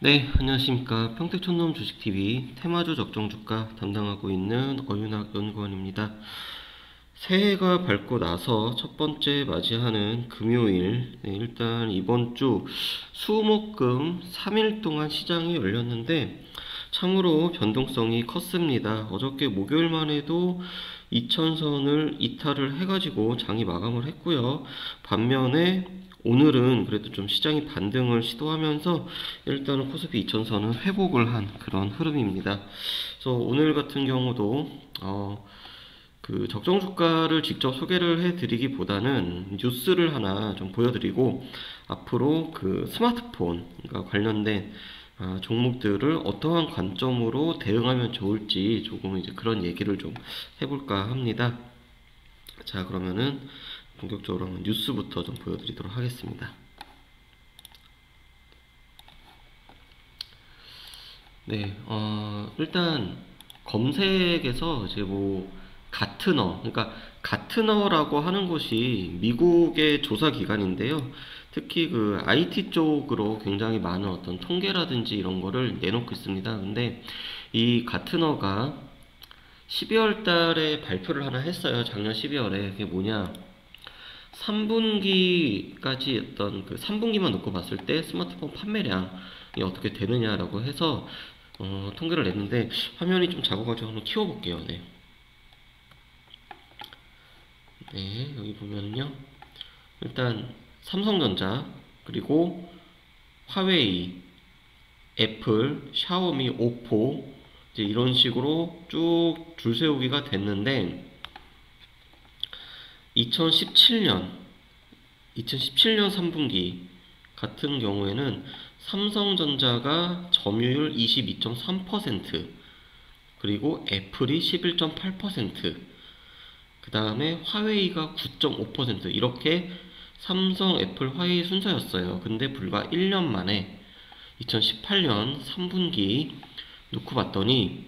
네, 안녕하십니까. 평택촌놈 주식TV 테마주 적정주가 담당하고 있는 어윤학 연구원입니다. 새해가 밝고 나서 첫 번째 맞이하는 금요일, 일단 이번 주 수목금 3일 동안 시장이 열렸는데 참으로 변동성이 컸습니다. 어저께 목요일만 해도 2000선을 이탈을 해가지고 장이 마감을 했고요. 반면에 오늘은 그래도 좀 시장이 반등을 시도하면서 일단은 코스피 2000선은 회복을 한 그런 흐름입니다. 그래서 오늘 같은 경우도 그 적정 주가를 직접 소개를 해드리기보다는 뉴스를 하나 좀 보여드리고 앞으로 그 스마트폰과 관련된 종목들을 어떠한 관점으로 대응하면 좋을지 조금 이제 그런 얘기를 좀 해볼까 합니다. 자, 그러면은 본격적으로 한번 뉴스부터 좀 보여드리도록 하겠습니다. 네, 일단 검색에서 이제 뭐 가트너, 그러니까 가트너라고 하는 곳이 미국의 조사 기관인데요. 특히 그 IT 쪽으로 굉장히 많은 어떤 통계라든지 이런 거를 내놓고 있습니다. 근데 이 가트너가 12월 달에 발표를 하나 했어요. 작년 12월에. 그게 뭐냐? 3분기까지 어떤 그 3분기만 놓고 봤을 때 스마트폰 판매량이 어떻게 되느냐라고 해서 통계를 냈는데 화면이 좀 작아가지고 한번 키워볼게요. 네. 네, 여기 보면은요. 일단 삼성전자 그리고 화웨이, 애플, 샤오미, 오포 이제 이런 식으로 쭉 줄 세우기가 됐는데 2017년 3분기 같은 경우에는 삼성전자가 점유율 22.3%, 그리고 애플이 11.8%, 그 다음에 화웨이가 9.5% 이렇게 삼성, 애플, 화웨이 순서였어요. 근데 불과 1년 만에 2018년 3분기 놓고 봤더니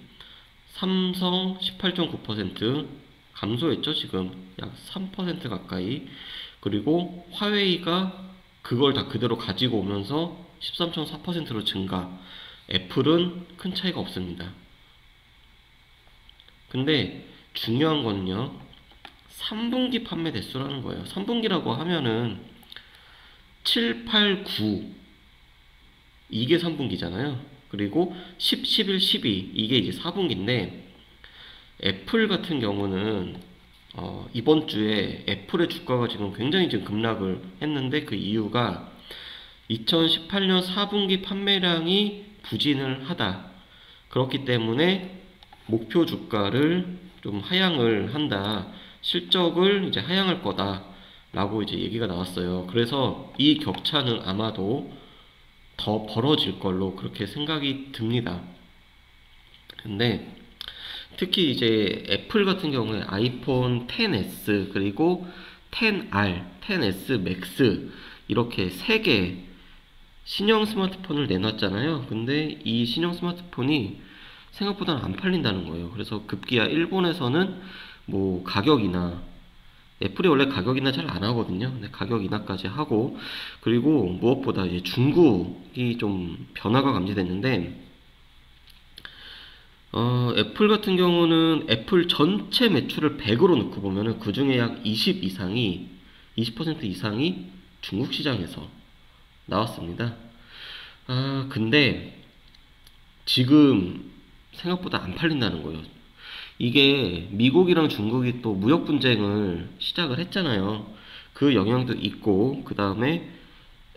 삼성 18.9% 감소했죠. 지금 약 3% 가까이. 그리고 화웨이가 그걸 다 그대로 가지고 오면서 13.4%로 증가. 애플은 큰 차이가 없습니다. 근데 중요한 거는요, 3분기 판매 대수라는 거예요. 3분기라고 하면은 7, 8, 9 이게 3분기잖아요. 그리고 10, 11, 12 이게 이제 4분기인데 애플 같은 경우는 이번 주에 애플의 주가가 지금 굉장히 지금 급락을 했는데 그 이유가 2018년 4분기 판매량이 부진을 하다. 그렇기 때문에 목표 주가를 좀 하향을 한다. 실적을 이제 하향할 거다. 라고 이제 얘기가 나왔어요. 그래서 이 격차는 아마도 더 벌어질 걸로 그렇게 생각이 듭니다. 근데 특히 이제 애플 같은 경우에 아이폰 XS 그리고 XR, XS 맥스 이렇게 3개 신형 스마트폰을 내놨잖아요. 근데 이 신형 스마트폰이 생각보다 안 팔린다는 거예요. 그래서 급기야 일본에서는 뭐 가격이나 애플이 원래 가격 인하 잘 안 하거든요. 근데 가격 인하까지 하고, 그리고 무엇보다 이제 중국이 좀 변화가 감지됐는데 애플 같은 경우는 애플 전체 매출을 100으로 놓고 보면은 그 중에 약 20% 이상이 중국 시장에서 나왔습니다. 근데 지금 생각보다 안 팔린다는 거예요. 이게 미국이랑 중국이 또 무역 분쟁을 시작을 했잖아요. 그 영향도 있고, 그 다음에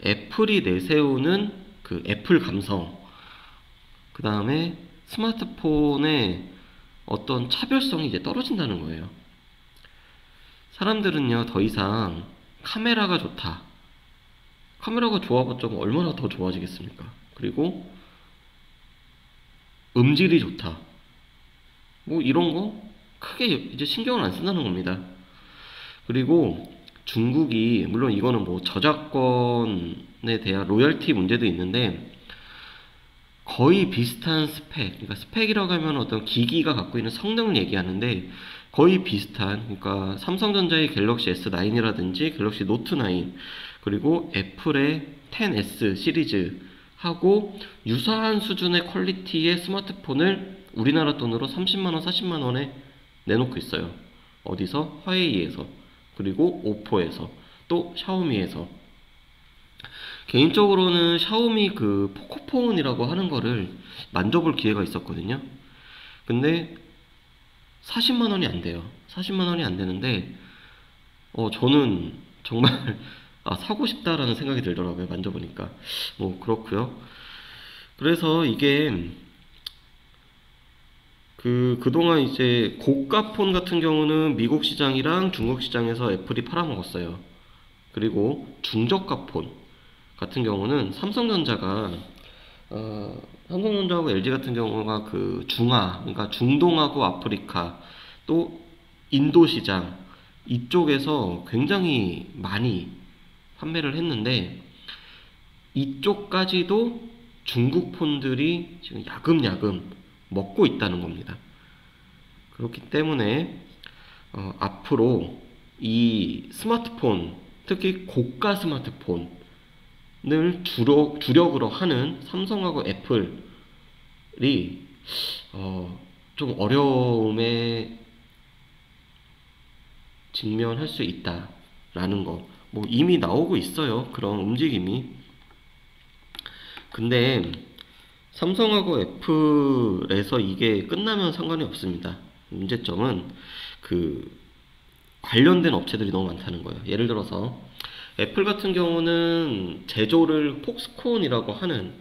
애플이 내세우는 그 애플 감성, 그 다음에 스마트폰의 어떤 차별성이 이제 떨어진다는 거예요. 사람들은요, 더 이상 카메라가 좋다. 카메라가 좋아봤자 얼마나 더 좋아지겠습니까? 그리고 음질이 좋다. 뭐 이런 거 크게 이제 신경을 안 쓴다는 겁니다. 그리고 중국이, 물론 이거는 뭐 저작권에 대한 로열티 문제도 있는데, 거의 비슷한 스펙, 그러니까 스펙이라고 하면 어떤 기기가 갖고 있는 성능을 얘기하는데 거의 비슷한, 그러니까 삼성전자의 갤럭시 S9이라든지 갤럭시 노트 9, 그리고 애플의 10S 시리즈 하고 유사한 수준의 퀄리티의 스마트폰을 우리나라 돈으로 30만원, 40만원에 내놓고 있어요. 어디서? 화웨이에서, 그리고 오포에서, 또 샤오미에서. 개인적으로는 샤오미 그 포코폰이라고 하는 거를 만져볼 기회가 있었거든요. 근데 40만원이 안 돼요. 40만원이 안 되는데 저는 정말 사고 싶다라는 생각이 들더라고요. 만져보니까. 뭐 그렇고요. 그래서 이게 그동안 이제 고가 폰 같은 경우는 미국 시장이랑 중국 시장에서 애플이 팔아먹었어요. 그리고 중저가 폰 같은 경우는 삼성전자하고 LG 같은 경우가 그 그러니까 중동하고 아프리카, 또 인도 시장 이쪽에서 굉장히 많이 판매를 했는데, 이쪽까지도 중국 폰들이 지금 야금야금 먹고 있다는 겁니다. 그렇기 때문에 앞으로 이 스마트폰, 특히 고가 스마트폰을 주력으로 하는 삼성하고 애플이 좀 어려움에 직면할 수 있다라는 거, 뭐 이미 나오고 있어요. 그런 움직임이. 근데 삼성하고 애플에서 이게 끝나면 상관이 없습니다. 문제점은 그 관련된 업체들이 너무 많다는 거예요. 예를 들어서 애플 같은 경우는 제조를 폭스콘이라고 하는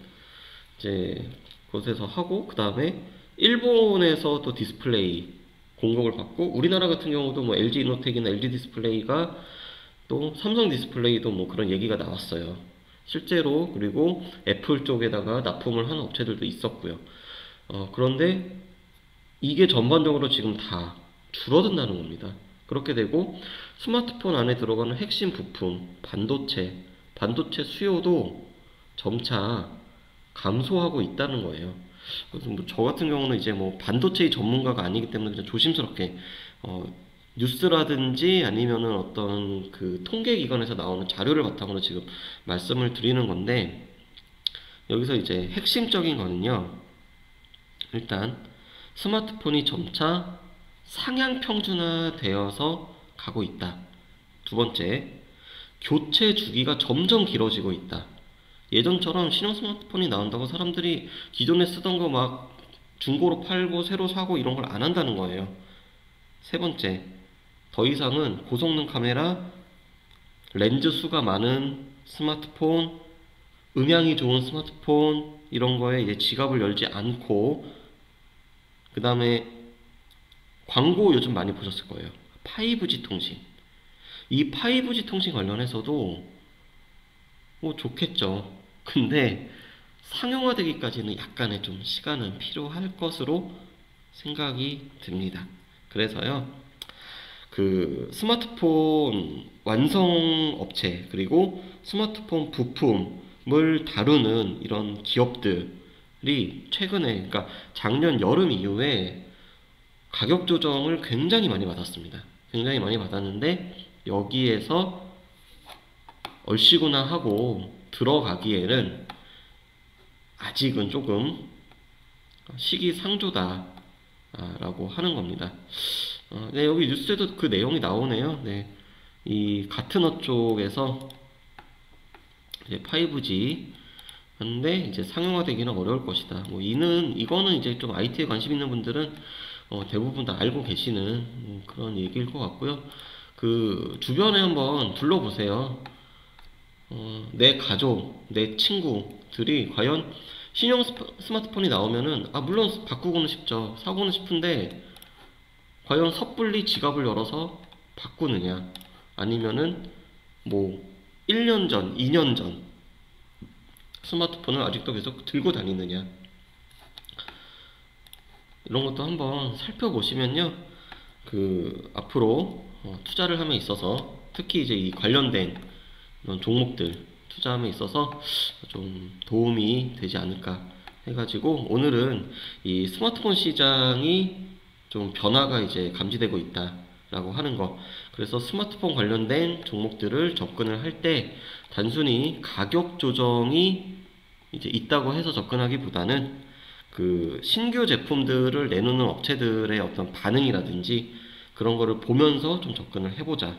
이제 곳에서 하고, 그 다음에 일본에서 또 디스플레이 공급을 받고, 우리나라 같은 경우도 뭐 LG 이노텍이나 LG 디스플레이가 또 삼성 디스플레이도 뭐 그런 얘기가 나왔어요. 실제로. 그리고 애플 쪽에다가 납품을 하는 업체들도 있었고요. 그런데 이게 전반적으로 지금 다 줄어든다는 겁니다. 그렇게 되고 스마트폰 안에 들어가는 핵심 부품, 반도체 수요도 점차 감소하고 있다는 거예요. 그래서 뭐저 같은 경우는 이제 뭐 반도체 전문가가 아니기 때문에 그냥 조심스럽게 뉴스라든지 아니면은 어떤 그 통계기관에서 나오는 자료를 바탕으로 지금 말씀을 드리는 건데, 여기서 이제 핵심적인 거는요, 일단 스마트폰이 점차 상향 평준화 되어서 가고 있다. 두 번째, 교체 주기가 점점 길어지고 있다. 예전처럼 신형 스마트폰이 나온다고 사람들이 기존에 쓰던 거 막 중고로 팔고 새로 사고 이런 걸 안 한다는 거예요. 세 번째, 더 이상은 고성능 카메라, 렌즈 수가 많은 스마트폰, 음향이 좋은 스마트폰 이런 거에 이제 지갑을 열지 않고, 그 다음에 광고 요즘 많이 보셨을 거예요. 5G 통신. 이 5G 통신 관련해서도 뭐 좋겠죠. 근데 상용화되기까지는 약간의 좀 시간은 필요할 것으로 생각이 듭니다. 그래서요, 그 스마트폰 완성 업체, 그리고 스마트폰 부품을 다루는 이런 기업들이 최근에, 그러니까 작년 여름 이후에 가격 조정을 굉장히 많이 받았습니다. 굉장히 많이 받았는데, 여기에서 얼씨구나 하고 들어가기에는 아직은 조금 시기상조다 라고 하는 겁니다. 네, 여기 뉴스에도 그 내용이 나오네요. 네, 이 가트너 쪽에서 이제 5G 근데 이제 상용화되기는 어려울 것이다. 뭐 이거는 이제 좀 IT에 관심 있는 분들은 대부분 다 알고 계시는 그런 얘기일 것 같고요. 그 주변에 한번 둘러보세요. 내 가족, 내 친구들이 과연 신형 스마트폰이 나오면은 물론 바꾸고는 싶죠. 사고는 싶은데 과연 섣불리 지갑을 열어서 바꾸느냐, 아니면은 뭐 1년 전, 2년 전 스마트폰을 아직도 계속 들고 다니느냐, 이런 것도 한번 살펴보시면요, 그 앞으로 투자를 함에 있어서 특히 이제 이 관련된 이런 종목들 투자함에 있어서 좀 도움이 되지 않을까 해가지고, 오늘은 이 스마트폰 시장이 좀 변화가 이제 감지되고 있다라고 하는 거, 그래서 스마트폰 관련된 종목들을 접근을 할 때 단순히 가격 조정이 이제 있다고 해서 접근하기보다는 그 신규 제품들을 내놓는 업체들의 어떤 반응이라든지 그런 거를 보면서 좀 접근을 해보자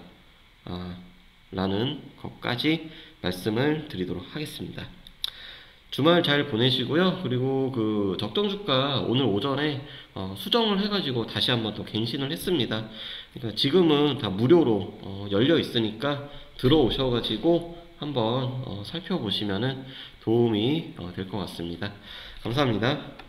라는 것까지 말씀을 드리도록 하겠습니다. 주말 잘 보내시고요. 그리고 그 적정주가 오늘 오전에 수정을 해가지고 다시 한번 또 갱신을 했습니다. 그러니까 지금은 다 무료로 열려 있으니까 들어오셔가지고 한번 살펴보시면은 도움이 될 것 같습니다. 감사합니다.